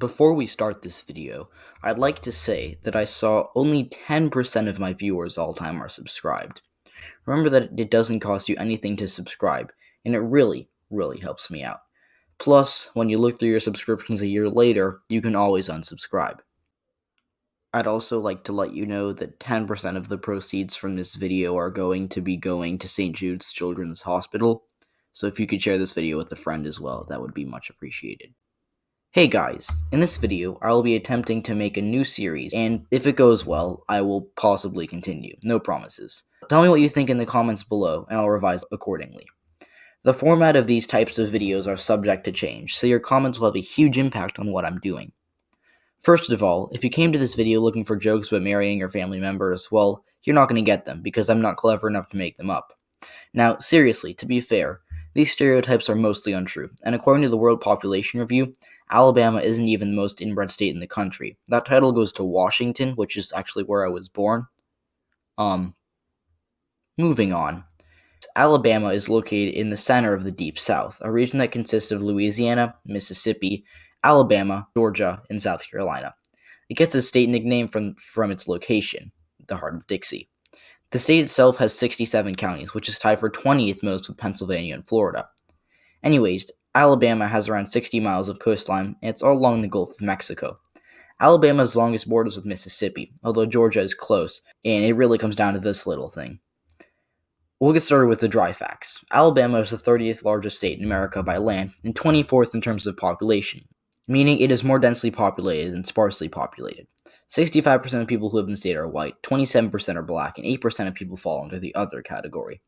Before we start this video, I'd like to say that I saw only 10% of my viewers all time are subscribed. Remember that it doesn't cost you anything to subscribe, and it really helps me out. Plus, when you look through your subscriptions a year later, you can always unsubscribe. I'd also like to let you know that 10% of the proceeds from this video are going to St. Jude's Children's Hospital, so if you could share this video with a friend as well, that would be much appreciated. Hey guys, in this video, I will be attempting to make a new series, and if it goes well, I will possibly continue. No promises. Tell me what you think in the comments below, and I'll revise accordingly. The format of these types of videos are subject to change, so your comments will have a huge impact on what I'm doing. First of all, if you came to this video looking for jokes about marrying your family members, well, you're not going to get them, because I'm not clever enough to make them up. Now, seriously, to be fair, these stereotypes are mostly untrue, and according to the World Population Review, Alabama isn't even the most inbred state in the country. That title goes to Washington, which is actually where I was born. Moving on. Alabama is located in the center of the Deep South, a region that consists of Louisiana, Mississippi, Alabama, Georgia, and South Carolina. It gets its state nickname from its location, the heart of Dixie. The state itself has 67 counties, which is tied for 20th most with Pennsylvania and Florida. Anyways, Alabama has around 60 miles of coastline, and it's all along the Gulf of Mexico. Alabama's longest borders with Mississippi, although Georgia is close, and it really comes down to this little thing. We'll get started with the dry facts. Alabama is the 30th largest state in America by land, and 24th in terms of population, meaning it is more densely populated than sparsely populated. 65% of people who live in the state are white, 27% are black, and 8% of people fall under the other category.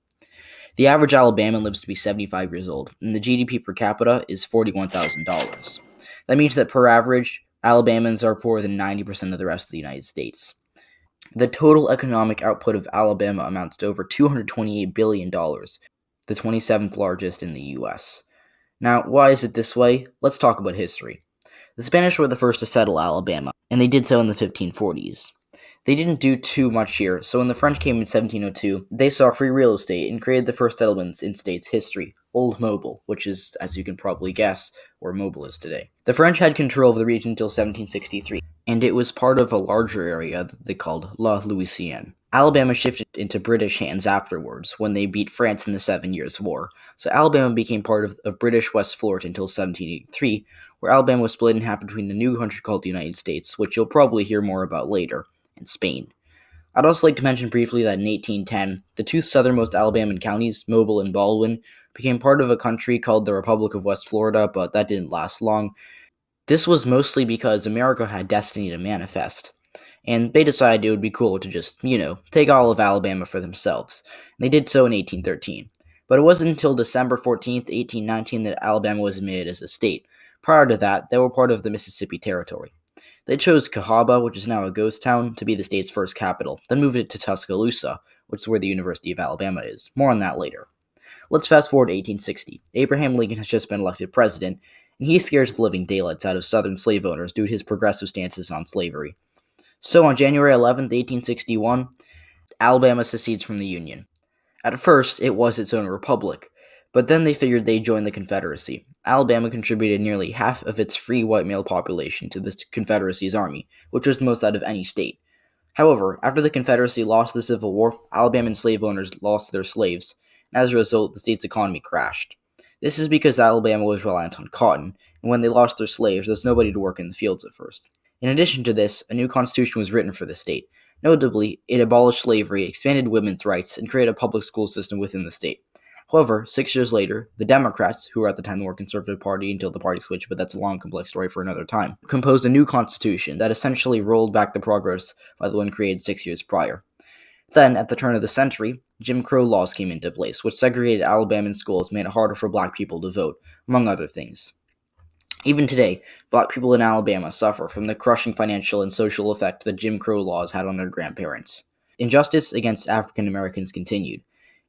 The average Alabaman lives to be 75 years old, and the GDP per capita is $41,000. That means that per average, Alabamans are poorer than 90% of the rest of the United States. The total economic output of Alabama amounts to over $228 billion, the 27th largest in the U.S. Now, why is it this way? Let's talk about history. The Spanish were the first to settle Alabama, and they did so in the 1540s. They didn't do too much here, so when the French came in 1702, they saw free real estate and created the first settlements in state's history, Old Mobile, which is, as you can probably guess, where Mobile is today. The French had control of the region until 1763, and it was part of a larger area that they called La Louisiane. Alabama shifted into British hands afterwards, when they beat France in the 7 Years' War, so Alabama became part of British West Florida until 1783, where Alabama was split in half between the new country called the United States, which you'll probably hear more about later, and Spain. I'd also like to mention briefly that in 1810, the two southernmost Alabama counties, Mobile and Baldwin, became part of a country called the Republic of West Florida, but that didn't last long. This was mostly because America had destiny to manifest, and they decided it would be cool to just, take all of Alabama for themselves. And they did so in 1813. But it wasn't until December 14th, 1819 that Alabama was admitted as a state. Prior to that, they were part of the Mississippi Territory. They chose Cahaba, which is now a ghost town, to be the state's first capital, then moved it to Tuscaloosa, which is where the University of Alabama is. More on that later. Let's fast forward to 1860. Abraham Lincoln has just been elected president, and he scares the living daylights out of Southern slave owners due to his progressive stances on slavery. So on January 11th, 1861, Alabama secedes from the Union. At first, it was its own republic, but then they figured they'd join the Confederacy. Alabama contributed nearly half of its free white male population to the Confederacy's army, which was the most out of any state. However, after the Confederacy lost the Civil War, Alabama slave owners lost their slaves, and as a result, the state's economy crashed. This is because Alabama was reliant on cotton, and when they lost their slaves, there was nobody to work in the fields at first. In addition to this, a new constitution was written for the state. Notably, it abolished slavery, expanded women's rights, and created a public school system within the state. However, 6 years later, the Democrats, who were at the time the more conservative party until the party switched, but that's a long, complex story for another time, composed a new constitution that essentially rolled back the progress by the one created 6 years prior. Then, at the turn of the century, Jim Crow laws came into place, which segregated Alabama schools and made it harder for black people to vote, among other things. Even today, black people in Alabama suffer from the crushing financial and social effect that Jim Crow laws had on their grandparents. Injustice against African Americans continued,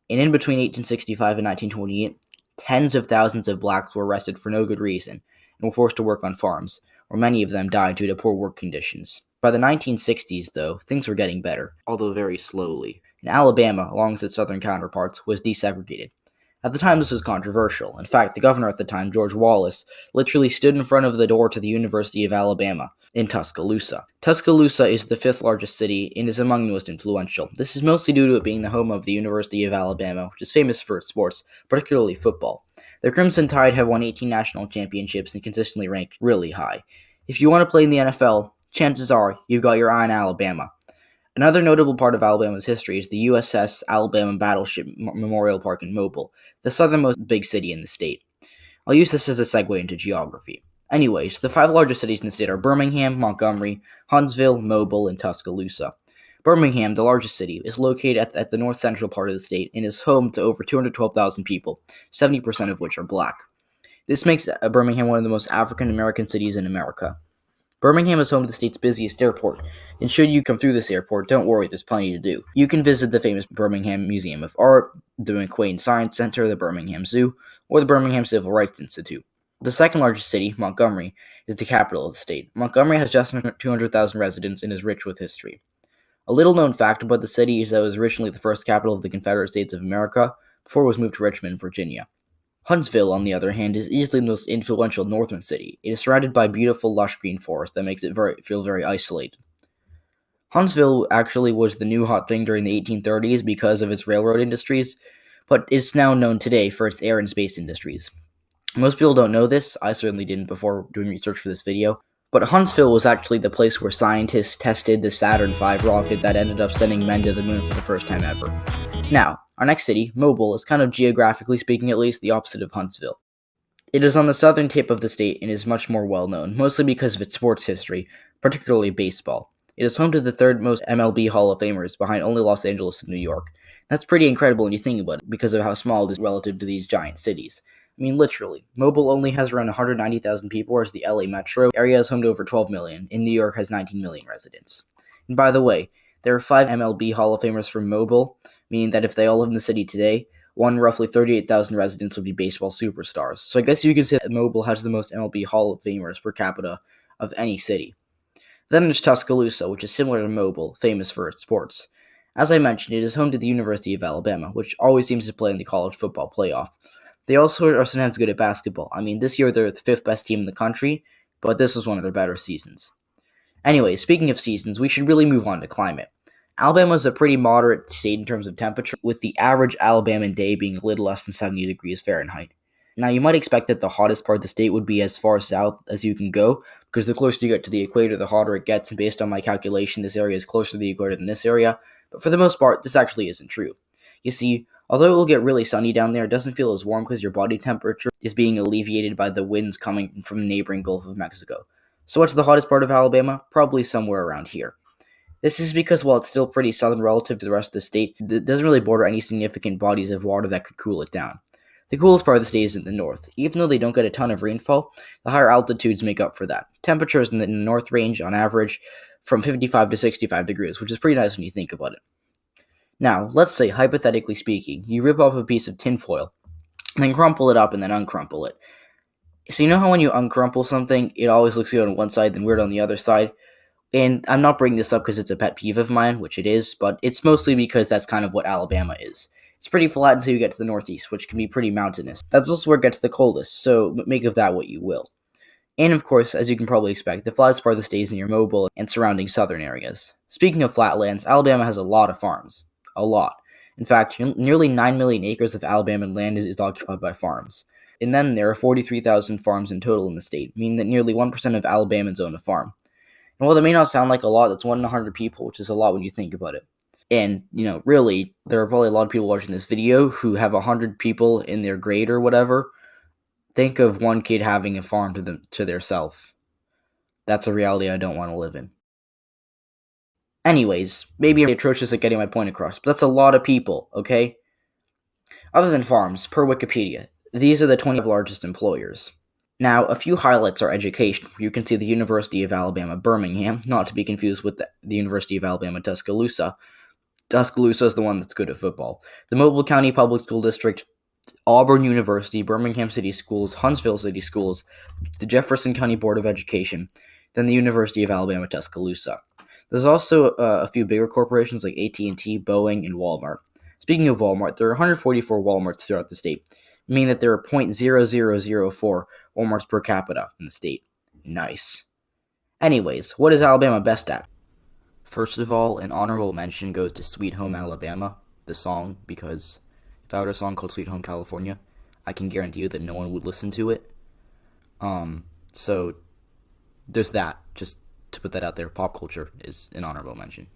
and in between 1865 and 1928, tens of thousands of blacks were arrested for no good reason and were forced to work on farms, where many of them died due to poor work conditions. By the 1960s, though, things were getting better, although very slowly, and Alabama, along with its southern counterparts, was desegregated. At the time, this was controversial. In fact, the governor at the time, George Wallace, literally stood in front of the door to the University of Alabama in Tuscaloosa. Tuscaloosa is the fifth largest city and is among the most influential. This is mostly due to it being the home of the University of Alabama, which is famous for its sports, particularly football. The Crimson Tide have won 18 national championships and consistently ranked really high. If you want to play in the NFL, chances are you've got your eye on Alabama. Another notable part of Alabama's history is the USS Alabama Battleship Memorial Park in Mobile, the southernmost big city in the state. I'll use this as a segue into geography. Anyways, the five largest cities in the state are Birmingham, Montgomery, Huntsville, Mobile, and Tuscaloosa. Birmingham, the largest city, is located at the north central part of the state and is home to over 212,000 people, 70% of which are black. This makes Birmingham one of the most African American cities in America. Birmingham is home to the state's busiest airport, and should you come through this airport, don't worry, there's plenty to do. You can visit the famous Birmingham Museum of Art, the McQueen Science Center, the Birmingham Zoo, or the Birmingham Civil Rights Institute. The second largest city, Montgomery, is the capital of the state. Montgomery has just under 200,000 residents and is rich with history. A little-known fact about the city is that it was originally the first capital of the Confederate States of America before it was moved to Richmond, Virginia. Huntsville, on the other hand, is easily the most influential northern city. It is surrounded by beautiful, lush green forest that makes it feel very isolated. Huntsville actually was the new hot thing during the 1830s because of its railroad industries, but it's now known today for its air and space industries. Most people don't know this, I certainly didn't before doing research for this video, but Huntsville was actually the place where scientists tested the Saturn V rocket that ended up sending men to the moon for the first time ever. Now, our next city, Mobile, is kind of geographically speaking at least the opposite of Huntsville. It is on the southern tip of the state and is much more well known, mostly because of its sports history, particularly baseball. It is home to the third most MLB Hall of Famers, behind only Los Angeles and New York. That's pretty incredible when you think about it, because of how small it is relative to these giant cities. I mean, literally. Mobile only has around 190,000 people, whereas the LA metro area is home to over 12 million, and New York has 19 million residents. And by the way, there are 5 MLB Hall of Famers from Mobile, meaning that if they all live in the city today, one roughly 38,000 residents would be baseball superstars. So I guess you could say that Mobile has the most MLB Hall of Famers per capita of any city. Then there's Tuscaloosa, which is similar to Mobile, famous for its sports. As I mentioned, it is home to the University of Alabama, which always seems to play in the college football playoff. They also are sometimes good at basketball. I mean, this year they're the 5th best team in the country, but this was one of their better seasons. Anyway, speaking of seasons, we should really move on to climate. Alabama is a pretty moderate state in terms of temperature, with the average Alabama day being a little less than 70 degrees Fahrenheit. Now, you might expect that the hottest part of the state would be as far south as you can go, because the closer you get to the equator, the hotter it gets, and based on my calculation, this area is closer to the equator than this area, but for the most part, this actually isn't true. You see, although it will get really sunny down there, it doesn't feel as warm because your body temperature is being alleviated by the winds coming from the neighboring Gulf of Mexico. So what's the hottest part of Alabama? Probably somewhere around here. This is because while it's still pretty southern relative to the rest of the state, it doesn't really border any significant bodies of water that could cool it down. The coolest part of the state is in the north. Even though they don't get a ton of rainfall, the higher altitudes make up for that. Temperatures in the north range, on average, from 55 to 65 degrees, which is pretty nice when you think about it. Now, let's say, hypothetically speaking, you rip off a piece of tinfoil, and then crumple it up and then uncrumple it. So you know how when you uncrumple something, it always looks good on one side, then weird on the other side? And I'm not bringing this up because it's a pet peeve of mine, which it is, but it's mostly because that's kind of what Alabama is. It's pretty flat until you get to the northeast, which can be pretty mountainous. That's also where it gets the coldest, so make of that what you will. And of course, as you can probably expect, the flattest part of the state is near Mobile and surrounding southern areas. Speaking of flatlands, Alabama has a lot of farms. A lot. In fact, nearly 9 million acres of Alabama land is occupied by farms. And then there are 43,000 farms in total in the state, meaning that nearly 1% of Alabamans own a farm. And while that may not sound like a lot, that's 1 in 100 people, which is a lot when you think about it. And, really, there are probably a lot of people watching this video who have 100 people in their grade or whatever. Think of one kid having a farm to their self. That's a reality I don't want to live in. Anyways, maybe I'm atrocious at getting my point across, but that's a lot of people, okay? Other than farms, per Wikipedia, these are the 20 largest employers. Now, a few highlights are education. You can see the University of Alabama, Birmingham, not to be confused with the University of Alabama, Tuscaloosa. Tuscaloosa is the one that's good at football. The Mobile County Public School District, Auburn University, Birmingham City Schools, Huntsville City Schools, the Jefferson County Board of Education, then the University of Alabama, Tuscaloosa. There's also a few bigger corporations like AT&T, Boeing, and Walmart. Speaking of Walmart, there are 144 Walmarts throughout the state, meaning that there are 0.0004 Walmarts per capita in the state. Nice. Anyways, what is Alabama best at? First of all, an honorable mention goes to Sweet Home Alabama, the song, because if I wrote a song called Sweet Home California, I can guarantee you that no one would listen to it. So there's that. Just to put that out there, pop culture is an honorable mention.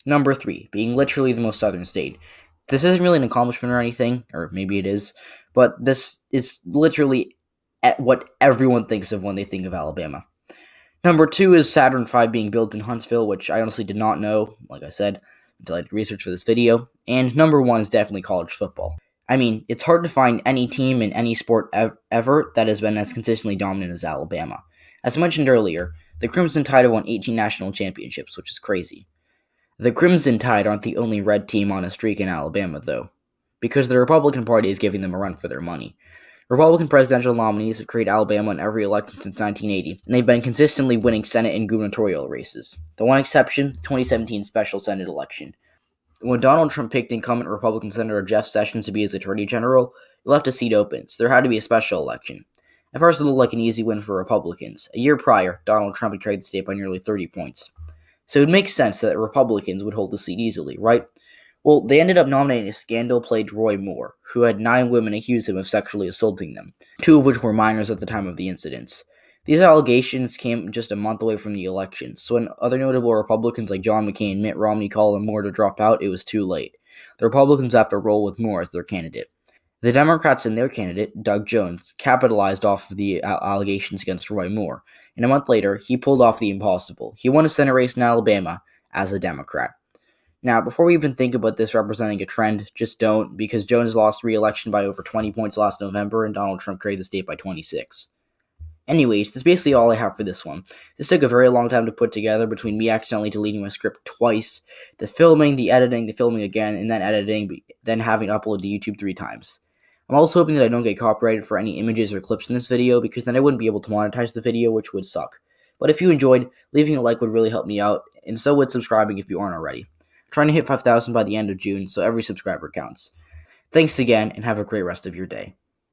Number 3, being literally the most southern state. This isn't really an accomplishment or anything, or maybe it is, but this is literally what everyone thinks of when they think of Alabama. Number 2 is Saturn V being built in Huntsville, which I honestly did not know, like I said, until I did research for this video. And number 1 is definitely college football. I mean, it's hard to find any team in any sport ever that has been as consistently dominant as Alabama. As I mentioned earlier, the Crimson Tide have won 18 national championships, which is crazy. The Crimson Tide aren't the only red team on a streak in Alabama, though, because the Republican Party is giving them a run for their money. Republican presidential nominees have created Alabama in every election since 1980, and they've been consistently winning Senate and gubernatorial races. The one exception, the 2017 special Senate election. When Donald Trump picked incumbent Republican Senator Jeff Sessions to be his attorney general, he left a seat open, so there had to be a special election. At first, it looked like an easy win for Republicans. A year prior, Donald Trump had carried the state by nearly 30 points. So it would make sense that Republicans would hold the seat easily, right? Well, they ended up nominating a scandal-plagued Roy Moore, who had 9 women accuse him of sexually assaulting them, 2 of which were minors at the time of the incidents. These allegations came just a month away from the election, so when other notable Republicans like John McCain and Mitt Romney called on Moore to drop out, it was too late. The Republicans have to roll with Moore as their candidate. The Democrats and their candidate, Doug Jones, capitalized off of the allegations against Roy Moore, and a month later, he pulled off the impossible. He won a Senate race in Alabama as a Democrat. Now, before we even think about this representing a trend, just don't, because Jones lost re-election by over 20 points last November, and Donald Trump carried the state by 26. Anyways, that's basically all I have for this one. This took a very long time to put together, between me accidentally deleting my script twice, the filming, the editing, the filming again, and then editing, then having to upload to YouTube 3 times. I'm also hoping that I don't get copyrighted for any images or clips in this video, because then I wouldn't be able to monetize the video, which would suck. But if you enjoyed, leaving a like would really help me out, and so would subscribing if you aren't already. I'm trying to hit 5,000 by the end of June, so every subscriber counts. Thanks again, and have a great rest of your day.